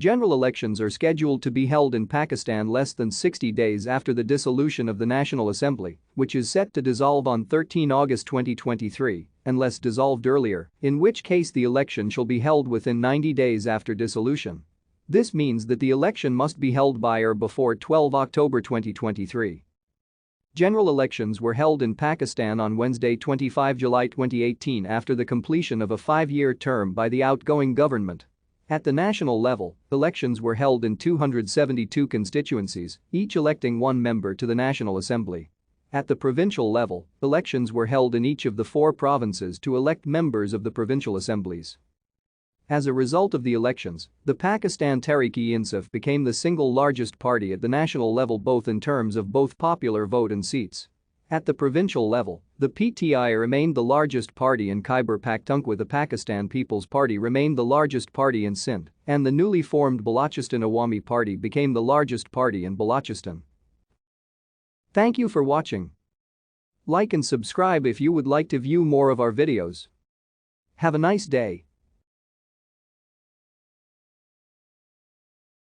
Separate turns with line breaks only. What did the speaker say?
General elections are scheduled to be held in Pakistan less than 60 days after the dissolution of the National Assembly, which is set to dissolve on 13 August 2023, unless dissolved earlier, in which case the election shall be held within 90 days after dissolution. This means that the election must be held by or before 12 October 2023. General elections were held in Pakistan on Wednesday, 25 July 2018 after the completion of a 5-year term by the outgoing government. At the national level, elections were held in 272 constituencies, each electing one member to the National Assembly. At the provincial level, elections were held in each of the 4 provinces to elect members of the provincial assemblies. As a result of the elections, the Pakistan Tehreek-e-Insaf became the single largest party at the national level both in terms of both popular vote and seats. At the provincial level, the PTI remained the largest party in Khyber Pakhtunkhwa, the Pakistan People's Party remained the largest party in Sindh, and the newly formed Balochistan Awami Party became the largest party in Balochistan. Thank you for watching. Like and subscribe if you would like to view more of our videos. Have a nice day.